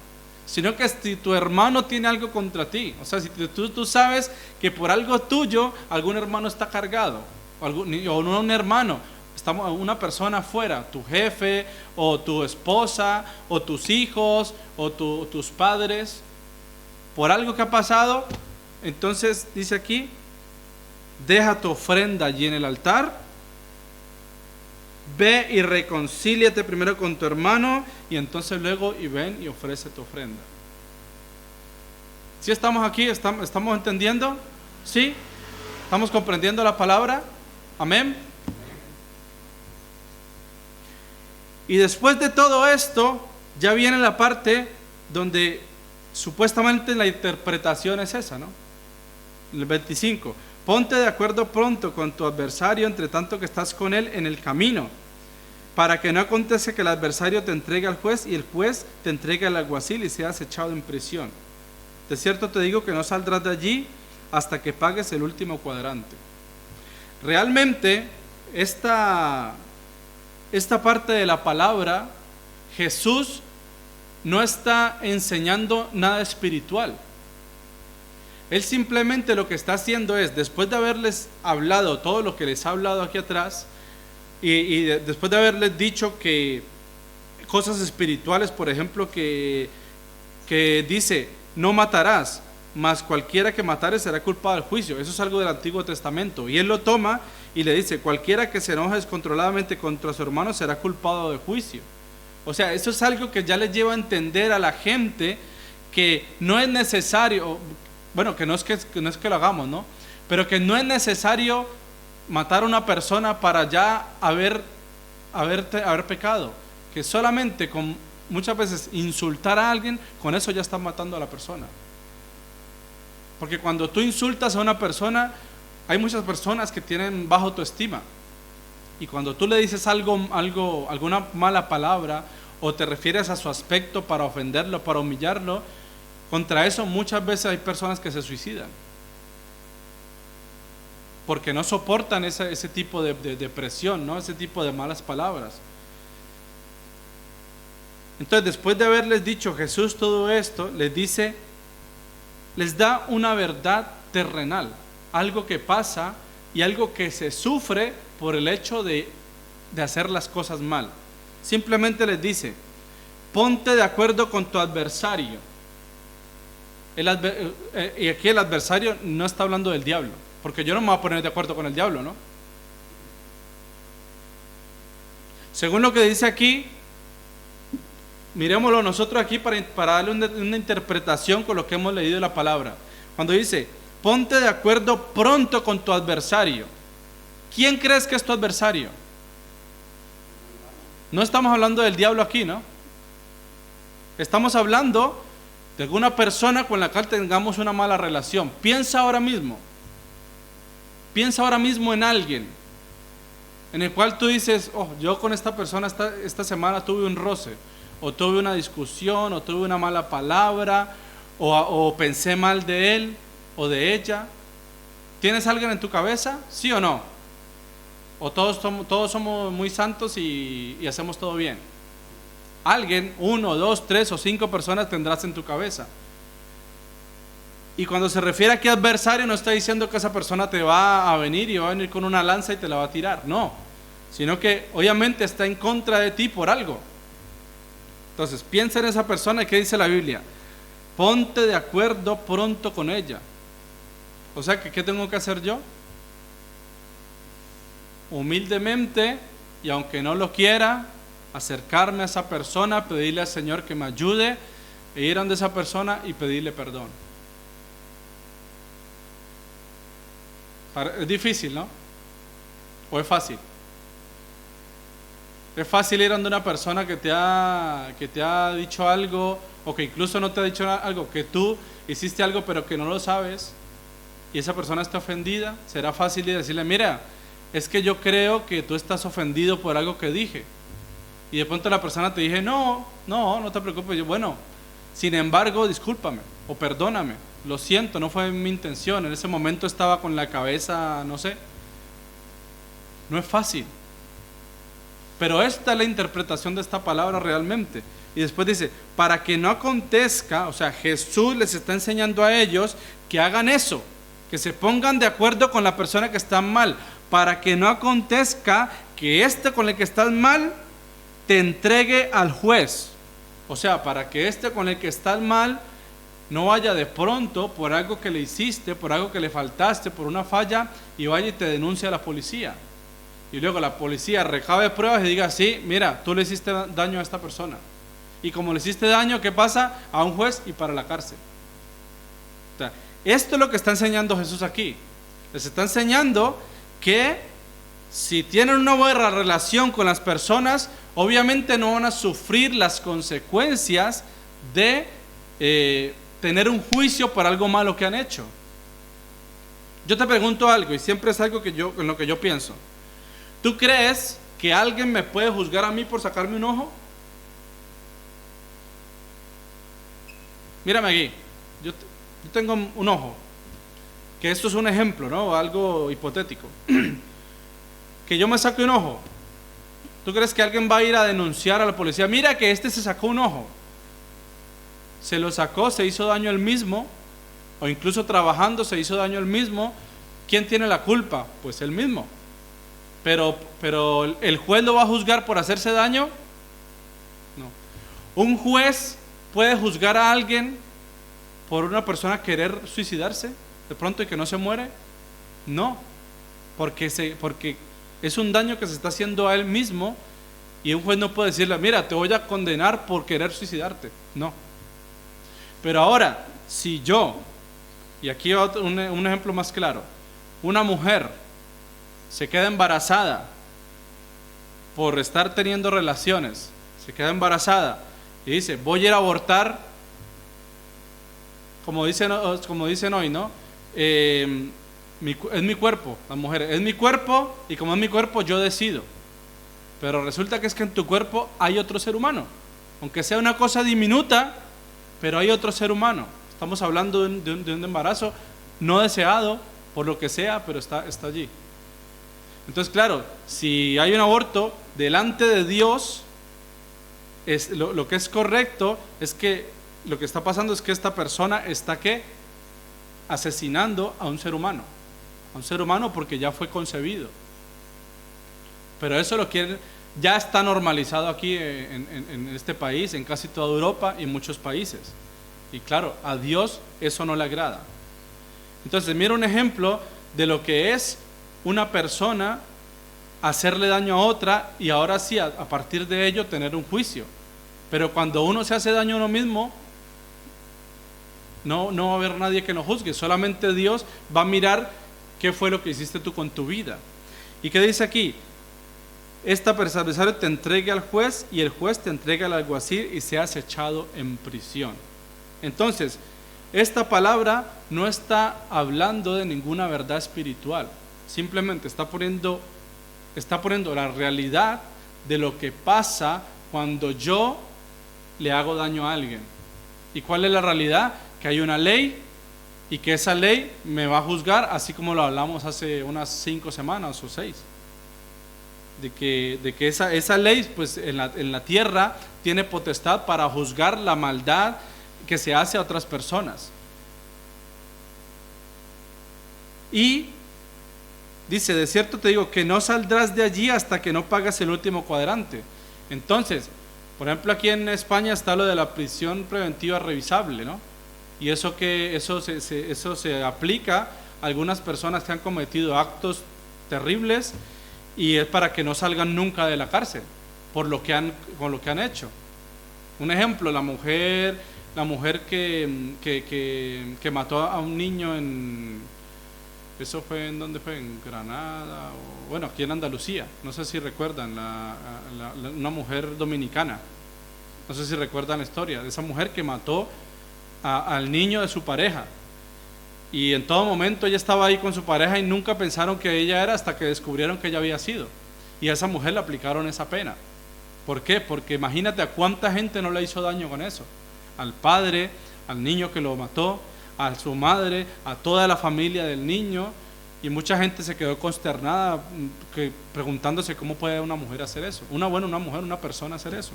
sino que si tu hermano tiene algo contra ti, o sea, si tú sabes que por algo tuyo algún hermano está cargado, o no un hermano, una persona afuera, tu jefe, o tu esposa, o tus hijos, o tus padres, por algo que ha pasado, entonces dice aquí: deja tu ofrenda allí en el altar, ve y reconcíliate primero con tu hermano, y entonces luego ven y ofrece tu ofrenda. ¿Sí estamos aquí? ¿Estamos entendiendo? ¿Sí? ¿Estamos comprendiendo la palabra? Amén. Y después de todo esto, ya viene la parte donde supuestamente la interpretación es esa, ¿no? El 25. Ponte de acuerdo pronto con tu adversario, entre tanto que estás con él en el camino, para que no acontezca que el adversario te entregue al juez y el juez te entregue al alguacil y seas echado en prisión. De cierto te digo que no saldrás de allí hasta que pagues el último cuadrante. Realmente, esta parte de la palabra, Jesús no está enseñando nada espiritual. Él simplemente lo que está haciendo es, después de haberles hablado todo lo que les ha hablado aquí atrás, y después de haberles dicho que cosas espirituales, por ejemplo, que dice: no matarás, mas cualquiera que matare será culpado del juicio. Eso es algo del Antiguo Testamento. Y él lo toma y le dice: cualquiera que se enoje descontroladamente contra su hermano será culpado de juicio. O sea, eso es algo que ya le lleva a entender a la gente que no es necesario, bueno, que no es que lo hagamos, ¿no? Pero que no es necesario matar a una persona para ya haber pecado. Que solamente con muchas veces insultar a alguien, con eso ya estás matando a la persona. Porque cuando tú insultas a una persona, hay muchas personas que tienen baja autoestima. Y cuando tú le dices alguna mala palabra, o te refieres a su aspecto para ofenderlo, para humillarlo, contra eso muchas veces hay personas que se suicidan, porque no soportan ese tipo de presión, ¿no? Ese tipo de malas palabras. Entonces, después de haberles dicho Jesús todo esto, les da una verdad terrenal, algo que pasa y algo que se sufre por el hecho de hacer las cosas mal. Simplemente les dice: ponte de acuerdo con tu adversario. Y aquí el adversario no está hablando del diablo, porque yo no me voy a poner de acuerdo con el diablo, ¿no? Según lo que dice aquí, miremoslo nosotros aquí para darle una interpretación con lo que hemos leído de la palabra. Cuando dice: ponte de acuerdo pronto con tu adversario, ¿quién crees que es tu adversario? No estamos hablando del diablo aquí, ¿no? Estamos hablando de alguna persona con la cual tengamos una mala relación. Piensa ahora mismo en alguien en el cual tú dices: oh, yo con esta persona esta semana tuve un roce, o tuve una discusión, o tuve una mala palabra, o pensé mal de él o de ella. ¿Tienes alguien en tu cabeza? ¿Sí o no? O todos somos muy santos y hacemos todo bien. Alguien, 1, 2, 3 o 5 personas tendrás en tu cabeza. Y cuando se refiere aquí a adversario, no está diciendo que esa persona te va a venir y va a venir con una lanza y te la va a tirar. No, sino que obviamente está en contra de ti por algo. Entonces, piensa en esa persona y ¿qué dice la Biblia? Ponte de acuerdo pronto con ella. O sea, ¿qué tengo que hacer yo? Humildemente, y aunque no lo quiera, acercarme a esa persona, pedirle al Señor que me ayude, e ir donde esa persona y pedirle perdón. Es difícil, ¿no? ¿O es fácil? Es fácil ir donde una persona que te ha dicho algo, o que incluso no te ha dicho algo, que tú hiciste algo pero que no lo sabes, y esa persona está ofendida. Será fácil decirle, mira, es que yo creo que tú estás ofendido por algo que dije. Y de pronto la persona te dije, no te preocupes. Yo, bueno, sin embargo, discúlpame o perdóname. Lo siento, no fue mi intención. En ese momento estaba con la cabeza, no sé. No es fácil. Pero esta es la interpretación de esta palabra realmente. Y después dice, para que no acontezca, o sea, Jesús les está enseñando a ellos que hagan eso, que se pongan de acuerdo con la persona que está mal, para que no acontezca que este con el que estás mal te entregue al juez. O sea, para que este con el que estás mal no vaya de pronto por algo que le hiciste, por algo que le faltaste, por una falla, y vaya y te denuncie a la policía. Y luego la policía recabe pruebas y diga, sí, mira, tú le hiciste daño a esta persona. Y como le hiciste daño, ¿qué pasa? A un juez y para la cárcel. O sea, esto es lo que está enseñando Jesús aquí. Les está enseñando que si tienen una buena relación con las personas, obviamente no van a sufrir las consecuencias de tener un juicio por algo malo que han hecho. Yo te pregunto algo, y siempre es algo en lo que yo pienso. ¿Tú crees que alguien me puede juzgar a mí por sacarme un ojo? Mírame aquí, yo tengo un ojo, que esto es un ejemplo, ¿no? Algo hipotético. Que yo me saque un ojo. ¿Tú crees que alguien va a ir a denunciar a la policía? Mira que este se sacó un ojo. Se lo sacó, se hizo daño él mismo, o incluso trabajando se hizo daño él mismo. ¿Quién tiene la culpa? Pues él mismo. Pero ¿el juez lo va a juzgar por hacerse daño? No. ¿Un juez puede juzgar a alguien por una persona querer suicidarse de pronto y que no se muere? No, porque es un daño que se está haciendo a él mismo, y un juez no puede decirle, mira, te voy a condenar por querer suicidarte. No. Pero ahora, si yo, y aquí va un ejemplo más claro, una mujer se queda embarazada por estar teniendo relaciones, se queda embarazada y dice, voy a ir a abortar, como dicen hoy, ¿no? Es mi cuerpo, la mujer, es mi cuerpo, y como es mi cuerpo yo decido. Pero resulta que es que en tu cuerpo hay otro ser humano, aunque sea una cosa diminuta, pero hay otro ser humano. Estamos hablando de un embarazo no deseado, por lo que sea, pero está allí. Entonces, claro, si hay un aborto, delante de Dios, lo que es correcto es que lo que está pasando es que esta persona está asesinando a un ser humano porque ya fue concebido. Pero eso ya está normalizado aquí en este país, en casi toda Europa y en muchos países. Y claro, a Dios eso no le agrada. Entonces, mira un ejemplo de lo que es una persona hacerle daño a otra, y ahora sí, a partir de ello, tener un juicio. Pero cuando uno se hace daño a uno mismo, no va a haber nadie que nos juzgue, solamente Dios va a mirar qué fue lo que hiciste tú con tu vida. ¿Y qué dice aquí? Este adversario te entregue al juez, y el juez te entrega al alguacil, y seas echado en prisión. Entonces, esta palabra no está hablando de ninguna verdad espiritual, simplemente está poniendo la realidad de lo que pasa cuando yo le hago daño a alguien. ¿Y cuál es la realidad? Que hay una ley, y que esa ley me va a juzgar, así como lo hablamos hace unas 5 semanas o 6. de que esa ley pues en la tierra tiene potestad para juzgar la maldad que se hace a otras personas. Y dice, de cierto te digo que no saldrás de allí hasta que no pagas el último cuadrante. Entonces, por ejemplo, aquí en España está lo de la prisión preventiva revisable, ¿no? Y eso se aplica a algunas personas que han cometido actos terribles, y es para que no salgan nunca de la cárcel por lo que han hecho. Un ejemplo, la mujer que mató a un niño eso fue ¿en dónde fue? En Granada, bueno, aquí en Andalucía, no sé si recuerdan, una mujer dominicana, no sé si recuerdan la historia de esa mujer que mató al niño de su pareja, y en todo momento ella estaba ahí con su pareja y nunca pensaron que ella era, hasta que descubrieron que ella había sido, y a esa mujer le aplicaron esa pena. ¿Por qué? Porque imagínate a cuánta gente no le hizo daño con eso: al padre, al niño que lo mató, a su madre, a toda la familia del niño, y mucha gente se quedó consternada preguntándose cómo puede una mujer hacer eso, una persona hacer eso.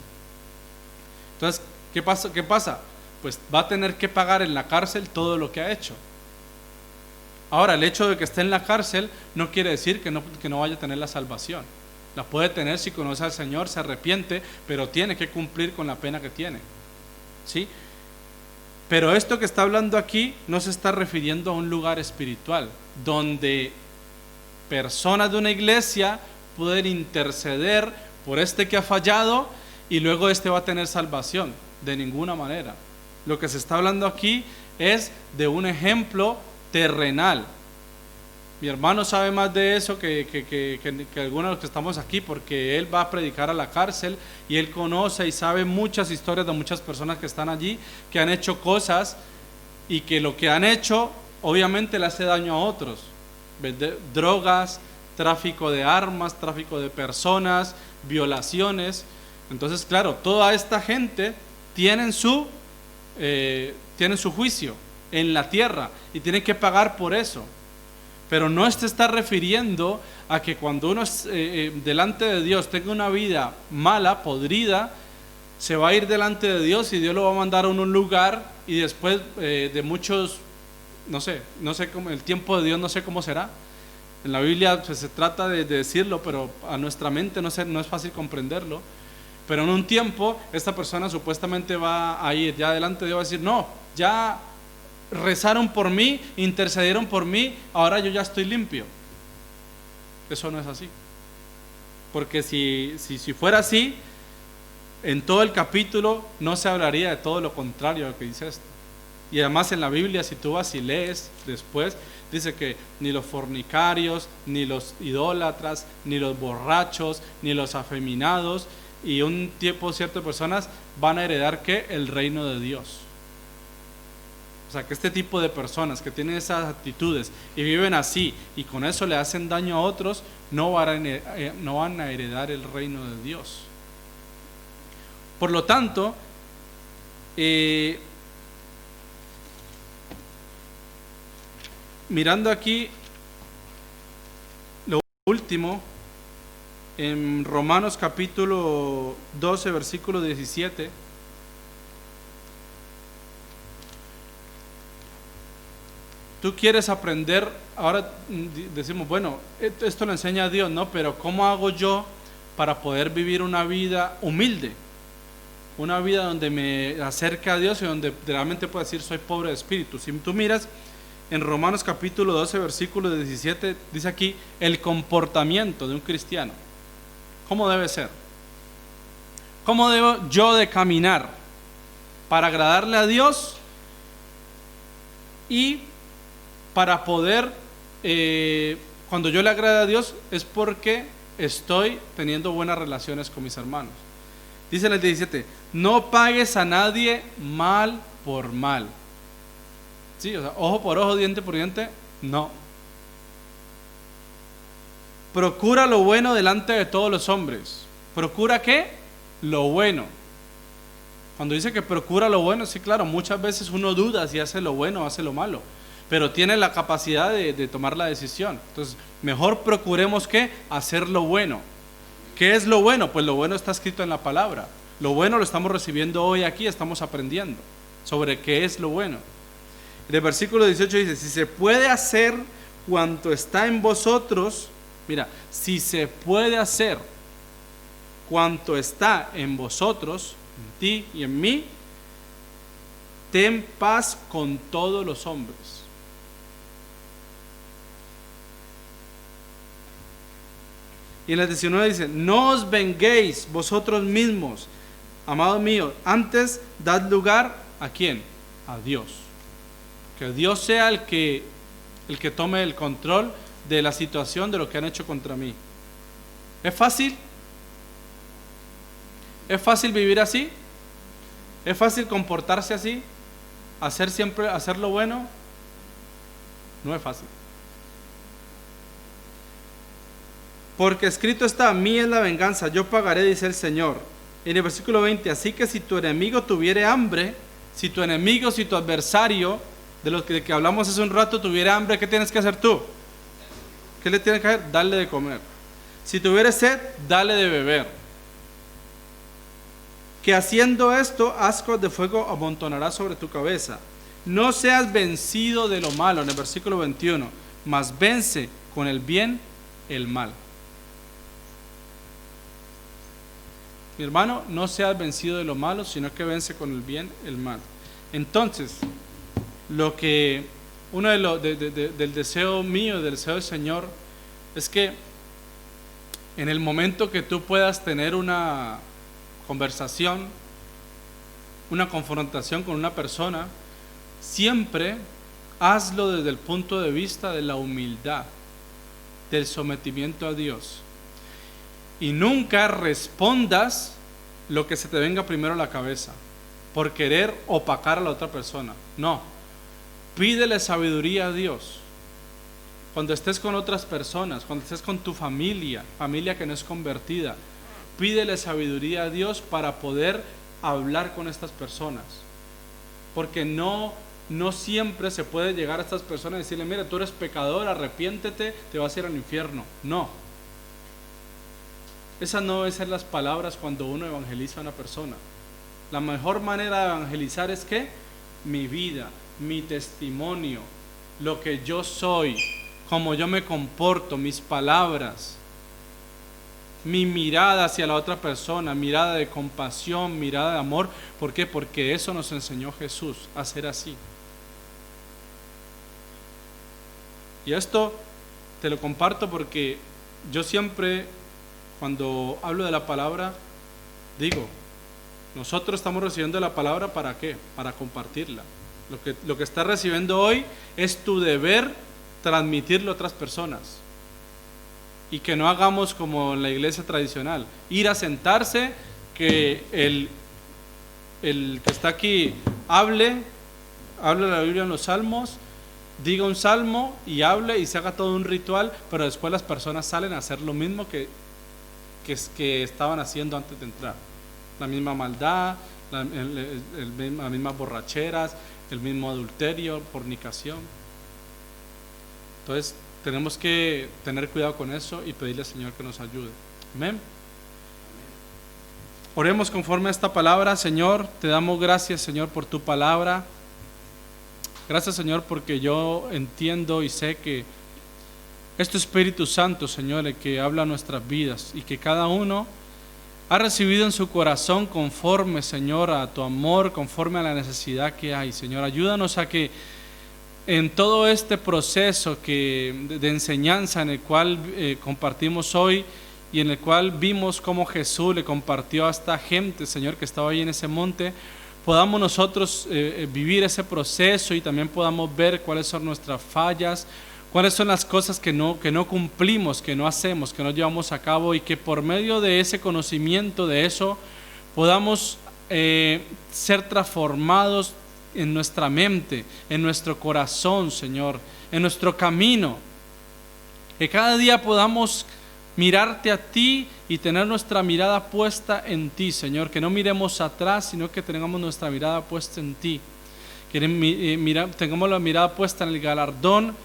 Entonces, ¿qué pasa? Pues va a tener que pagar en la cárcel todo lo que ha hecho. Ahora, el hecho de que esté en la cárcel no quiere decir que no vaya a tener la salvación. La puede tener si conoce al Señor, se arrepiente, pero tiene que cumplir con la pena que tiene, ¿sí? Pero esto que está hablando aquí no se está refiriendo a un lugar espiritual donde personas de una iglesia pueden interceder por este que ha fallado y luego este va a tener salvación. De ninguna manera. Lo que se está hablando aquí es de un ejemplo terrenal. Mi hermano sabe más de eso que algunos de los que estamos aquí, porque él va a predicar a la cárcel y él conoce y sabe muchas historias de muchas personas que están allí, que han hecho cosas y que lo que han hecho obviamente le hace daño a otros. Drogas, tráfico de armas, tráfico de personas, violaciones. Entonces, claro, toda esta gente tienen su juicio en la tierra y tienen que pagar por eso. Pero no se está refiriendo a que cuando uno delante de Dios tenga una vida mala, podrida, se va a ir delante de Dios y Dios lo va a mandar a un lugar, y después de muchos, no sé cómo, el tiempo de Dios no sé cómo será. En la Biblia pues, se trata de decirlo, pero a nuestra mente no es fácil comprenderlo. Pero en un tiempo esta persona supuestamente va a ir ya delante de Dios, va a decir, no, ya rezaron por mí, intercedieron por mí, ahora yo ya estoy limpio. Eso no es así. Porque si fuera así, en todo el capítulo no se hablaría de todo lo contrario a lo que dice esto. Y además en la Biblia, si tú vas y lees después, dice que ni los fornicarios, ni los idólatras, ni los borrachos, ni los afeminados y un tiempo cierto de personas van a heredar ¿qué? El reino de Dios. O sea, que este tipo de personas que tienen esas actitudes y viven así y con eso le hacen daño a otros, no van a heredar el reino de Dios. Por lo tanto, mirando aquí lo último, en Romanos capítulo 12, versículo 17, tú quieres aprender, ahora decimos, bueno, esto lo enseña Dios, ¿no? Pero ¿cómo hago yo para poder vivir una vida humilde? Una vida donde me acerque a Dios y donde realmente puedo decir soy pobre de espíritu. Si tú miras en Romanos capítulo 12, versículo 17, dice aquí el comportamiento de un cristiano. ¿Cómo debe ser? ¿Cómo debo yo de caminar para agradarle a Dios y para poder, cuando yo le agrade a Dios, es porque estoy teniendo buenas relaciones con mis hermanos? Dice en el 17, no pagues a nadie mal por mal. Sí, o sea, ojo por ojo, diente por diente, no. Procura lo bueno delante de todos los hombres. ¿Procura qué? Lo bueno. Cuando dice que procura lo bueno, sí, claro, muchas veces uno duda si hace lo bueno o hace lo malo, pero tiene la capacidad de tomar la decisión. Entonces, mejor procuremos ¿qué? Hacer lo bueno. ¿Qué es lo bueno? Pues lo bueno está escrito en la palabra. Lo bueno lo estamos recibiendo hoy aquí, estamos aprendiendo sobre qué es lo bueno. En el versículo 18 dice, si se puede hacer cuanto está en vosotros, mira, si se puede hacer cuanto está en vosotros, en ti y en mí, ten paz con todos los hombres. Y en la 19 dice, no os venguéis vosotros mismos, amados míos, antes dad lugar ¿a quién? A Dios. Que Dios sea el que tome el control de la situación, de lo que han hecho contra mí. ¿Es fácil? ¿Es fácil vivir así? ¿Es fácil comportarse así? ¿Hacer lo bueno? No es fácil. Porque escrito está, mía es la venganza, yo pagaré, dice el Señor. En el versículo 20, así que si tu enemigo tuviere hambre, si tu enemigo, si tu adversario, de los que hablamos hace un rato, tuviera hambre, ¿qué tienes que hacer tú? ¿Qué le tienes que hacer? Darle de comer. Si tuviere sed, dale de beber. Que haciendo esto, ascuas de fuego amontonará sobre tu cabeza. No seas vencido de lo malo, en el versículo 21, mas vence con el bien el mal. Mi hermano, no seas vencido de lo malo, sino que vence con el bien el mal. Entonces, uno del deseo mío, del deseo del Señor, es que en el momento que tú puedas tener una conversación, una confrontación con una persona, siempre hazlo desde el punto de vista de la humildad, del sometimiento a Dios. Y nunca respondas lo que se te venga primero a la cabeza, por querer opacar a la otra persona. No, pídele sabiduría a Dios. Cuando estés con otras personas, cuando estés con tu familia que no es convertida, pídele sabiduría a Dios para poder hablar con estas personas. Porque no siempre se puede llegar a estas personas y decirle, mira, tú eres pecador, arrepiéntete, te vas a ir al infierno. No. Esas no deben ser las palabras cuando uno evangeliza a una persona. La mejor manera de evangelizar es que mi vida, mi testimonio, lo que yo soy, cómo yo me comporto, mis palabras, mi mirada hacia la otra persona, mirada de compasión, mirada de amor. ¿Por qué? Porque eso nos enseñó Jesús, a ser así. Y esto te lo comparto porque yo siempre, cuando hablo de la palabra, digo, nosotros estamos recibiendo la palabra ¿para qué? Para compartirla. Lo que estás recibiendo hoy es tu deber transmitirlo a otras personas. Y que no hagamos como en la iglesia tradicional, ir a sentarse, que el que está aquí hable la Biblia en los salmos, diga un salmo y hable y se haga todo un ritual, pero después las personas salen a hacer lo mismo que estaban haciendo antes de entrar. La misma maldad, las mismas borracheras, el mismo adulterio, fornicación. Entonces tenemos que tener cuidado con eso y pedirle al Señor que nos ayude. Amén. Oremos conforme a esta palabra. Señor, te damos gracias, Señor, por tu palabra. Gracias, Señor, porque yo entiendo y sé que es tu Espíritu Santo, Señor, el que habla nuestras vidas y que cada uno ha recibido en su corazón conforme, Señor, a tu amor, conforme a la necesidad que hay. Señor, ayúdanos a que en todo este proceso de enseñanza en el cual compartimos hoy y en el cual vimos cómo Jesús le compartió a esta gente, Señor, que estaba ahí en ese monte, podamos nosotros vivir ese proceso y también podamos ver cuáles son nuestras fallas, cuáles son las cosas que no cumplimos, que no hacemos, que no llevamos a cabo, y que por medio de ese conocimiento de eso podamos ser transformados en nuestra mente, en nuestro corazón, Señor, en nuestro camino. Que cada día podamos mirarte a ti y tener nuestra mirada puesta en ti, Señor. Que no miremos atrás, sino que tengamos nuestra mirada puesta en ti. Que tengamos la mirada puesta en el galardón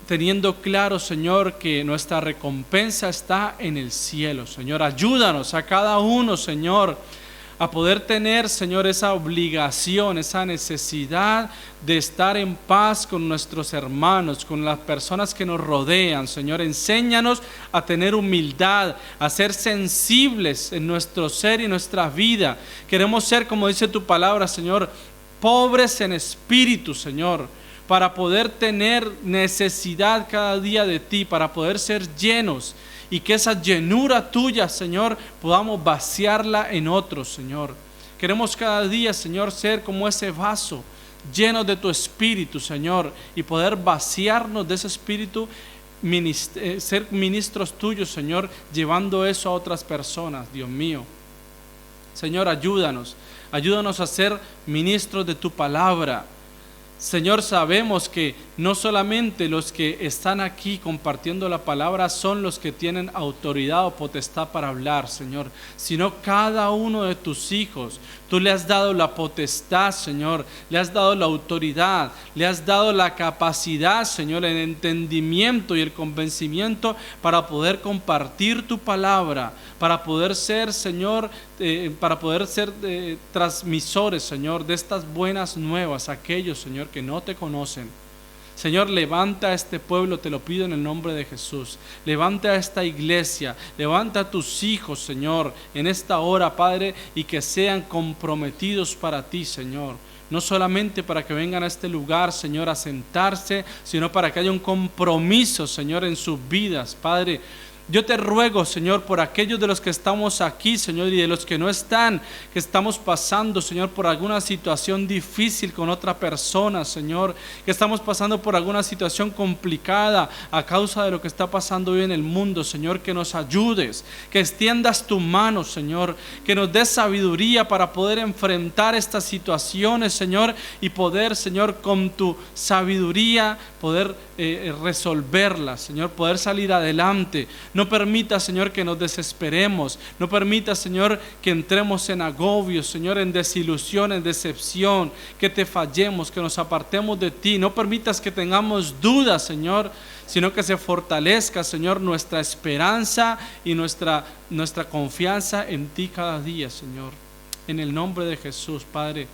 teniendo claro, Señor, que nuestra recompensa está en el cielo. Señor, ayúdanos a cada uno, Señor, a poder tener, Señor, esa obligación, esa necesidad de estar en paz con nuestros hermanos, con las personas que nos rodean. Señor, enséñanos a tener humildad, a ser sensibles en nuestro ser y nuestra vida. Queremos ser, como dice tu palabra, Señor, pobres en espíritu, Señor, para poder tener necesidad cada día de ti, para poder ser llenos y que esa llenura tuya, Señor, podamos vaciarla en otros, Señor. Queremos cada día, Señor, ser como ese vaso lleno de tu espíritu, Señor, y poder vaciarnos de ese espíritu, ser ministros tuyos, Señor, llevando eso a otras personas, Dios mío. Señor, ayúdanos a ser ministros de tu palabra. Señor, sabemos que no solamente los que están aquí compartiendo la palabra son los que tienen autoridad o potestad para hablar, Señor, sino cada uno de tus hijos. Tú le has dado la potestad, Señor, le has dado la autoridad, le has dado la capacidad, Señor, el entendimiento y el convencimiento para poder compartir tu palabra, para poder ser, Señor, transmisores, Señor, de estas buenas nuevas a aquellos, Señor, que no te conocen. Señor, levanta a este pueblo, te lo pido en el nombre de Jesús. Levanta a esta iglesia, levanta a tus hijos, Señor, en esta hora, Padre, y que sean comprometidos para ti, Señor. No solamente para que vengan a este lugar, Señor, a sentarse, sino para que haya un compromiso, Señor, en sus vidas, Padre. Yo te ruego, Señor, por aquellos de los que estamos aquí, Señor, y de los que no están, que estamos pasando, Señor, por alguna situación difícil con otra persona, Señor, que estamos pasando por alguna situación complicada a causa de lo que está pasando hoy en el mundo, Señor, que nos ayudes, que extiendas tu mano, Señor, que nos des sabiduría para poder enfrentar estas situaciones, Señor, y poder, Señor, con tu sabiduría, poder resolverlas, Señor, poder salir adelante. No permita, Señor, que nos desesperemos. No permita, Señor, que entremos en agobio, Señor, en desilusión, en decepción, que te fallemos, que nos apartemos de ti. No permitas que tengamos dudas, Señor, sino que se fortalezca, Señor, nuestra esperanza y nuestra confianza en ti cada día, Señor. En el nombre de Jesús, Padre,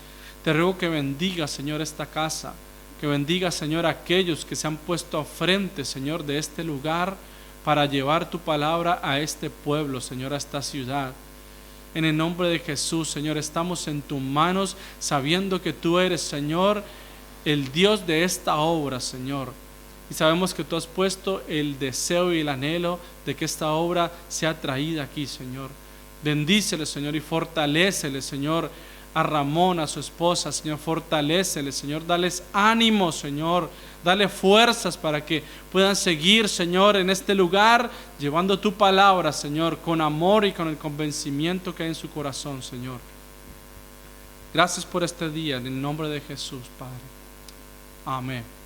te ruego que bendiga, Señor, esta casa. Que bendiga, Señor, a aquellos que se han puesto a frente, Señor, de este lugar para llevar tu palabra a este pueblo, Señor, a esta ciudad. En el nombre de Jesús, Señor, estamos en tus manos, sabiendo que tú eres, Señor, el Dios de esta obra, Señor. Y sabemos que tú has puesto el deseo y el anhelo de que esta obra sea traída aquí, Señor. Bendícele, Señor, y fortalécele, Señor, a Ramón, a su esposa, Señor, fortalécele, Señor, dales ánimo, Señor, dale fuerzas para que puedan seguir, Señor, en este lugar, llevando tu palabra, Señor, con amor y con el convencimiento que hay en su corazón, Señor. Gracias por este día, en el nombre de Jesús, Padre. Amén.